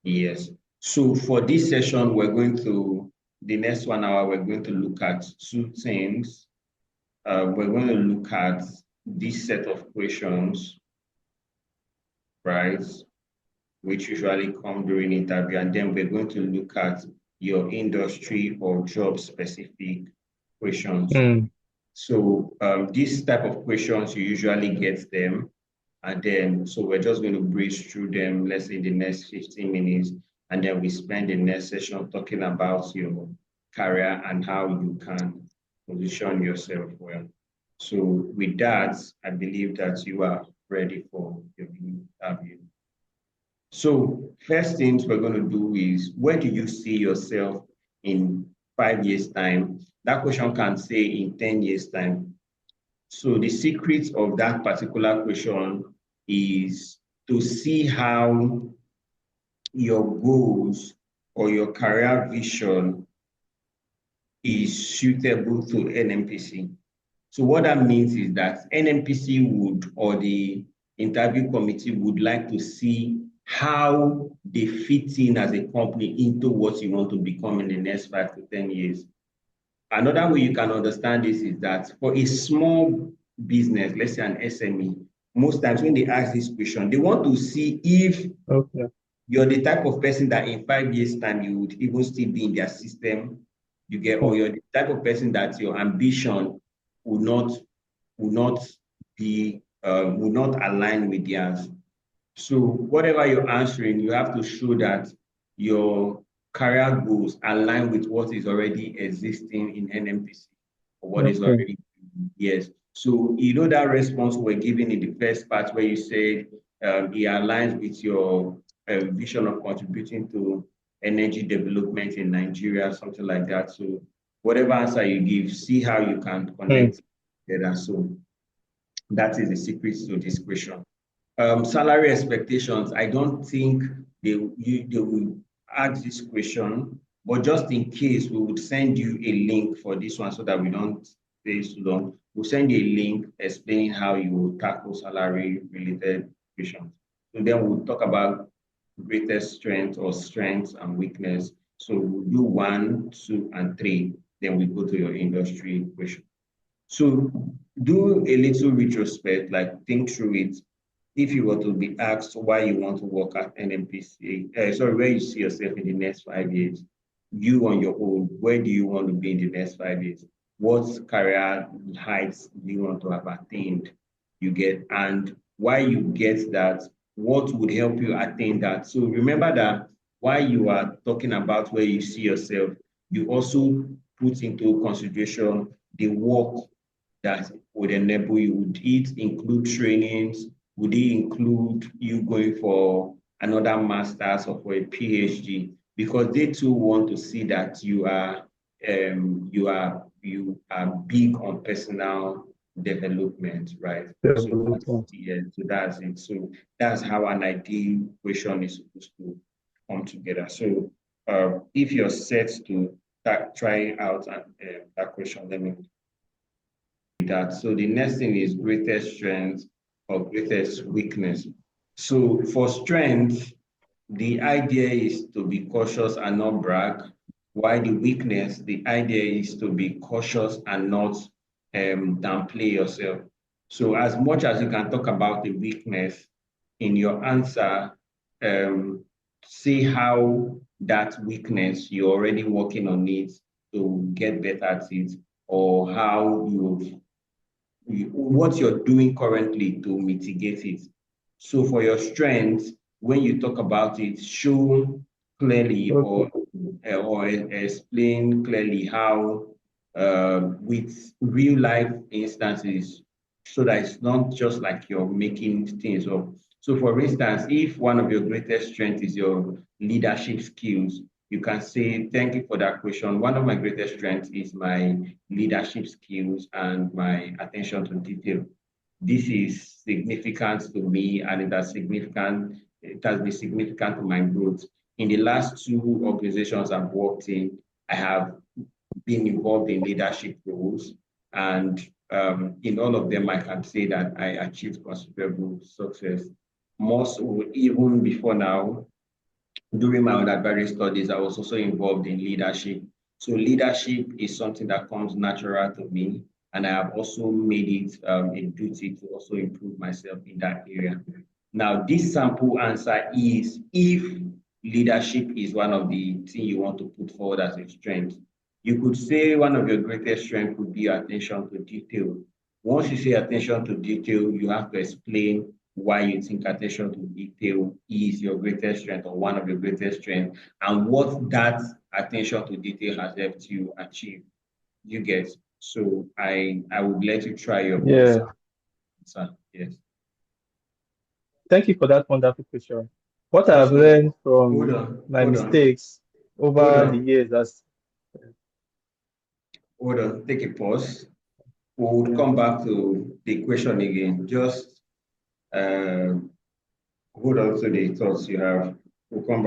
Yes. So for this session, the next 1 hour, we're going to look at two things. We're going to look at this set of questions, right, which usually come during interview, and then we're going to look at your industry or job specific questions. Mm, So this type of questions, you usually get them. And then, so we're just going to breeze through them, let's say the next 15 minutes. And then we spend the next session talking about your career and how you can position yourself well. So with that, I believe that you are ready for your interview. So first things we're going to do is, where do you see yourself in 5 years' time? That question can say in 10 years' time. So the secret of that particular question is to see how your goals or your career vision is suitable to NNPC. So what that means is that NNPC would, or the interview committee would like to see how they fit in as a company into what you want to become in the next 5 to 10 years. Another way you can understand this is that for a small business, let's say an SME, most times when they ask this question, they want to see if okay. you're the type of person that in 5 years' time you would even still be in their system. You get, or Mm, you're the type of person that your ambition will not will not will not align with theirs. So whatever you're answering, you have to show that your career goals align with what is already existing in NNPC or what is okay. already, yes. So you know that response we're giving in the first part where you said it aligns with your vision of contributing to energy development in Nigeria, something like that. So whatever answer you give, see how you can Mm, connect together. So that is the secret to this question. Salary expectations, I don't think they will ask this question, but just in case, we would send you a link for this one so that we don't stay too long. We'll send you a link explaining how you will tackle salary related questions. So then we'll talk about greatest strength or strengths and weakness. So we'll do 1, 2, and 3. Then we go to your industry question. So do a little retrospect, like think through it. If you were to be asked why you want to work at NNPC, sorry, where you see yourself in the next 5 years, you on your own, where do you want to be in the next 5 years? What career heights do you want to have attained? You get, and why you get that, what would help you attain that? So remember that while you are talking about where you see yourself, you also put into consideration the work that would enable you. Would it include trainings? Would it include you going for another master's or for a PhD? Because they too want to see that you are big on personal development, right? So that's, development. yeah, so that's it. So that's how an ideal question is supposed to come together. So if you're set to try out that question, let me that. So the next thing is greatest strength or greatest weakness. So for strength, the idea is to be cautious and not brag. While the weakness, the idea is to be cautious and not downplay yourself. So as much as you can talk about the weakness in your answer, um, see how that weakness you're already working on it to get better at it, or how what you're doing currently to mitigate it. So for your strengths, when you talk about it, show clearly Okay. or explain clearly how with real life instances, so that it's not just like you're making things up. So for instance, if one of your greatest strengths is your leadership skills, you can say, thank you for that question. One of my greatest strengths is my leadership skills and my attention to detail. This is significant to me, and it has been significant to my growth. In the last two organizations I've worked in, I have been involved in leadership roles, and in all of them, I can say that I achieved considerable success. Most even before now, During my undergraduate studies, I was also involved in leadership. So leadership is something that comes natural to me, and I have also made it a duty to also improve myself in that area. Now, this sample answer is if leadership is one of the things you want to put forward as a strength. You could say one of your greatest strengths would be your attention to detail. Once you say attention to detail, you have to explain why you think attention to detail is your greatest strength or one of your greatest strengths and what that attention to detail has helped you achieve. You get. So I would let you try your best Yeah. answer. Yes. Thank you for that wonderful question. What I've Also, learned hold from on, my hold on, mistakes hold over the on, years as hold on. Take a pause. We'll yeah. come back to the question again. Just hold on to the thoughts you have. We'll come back.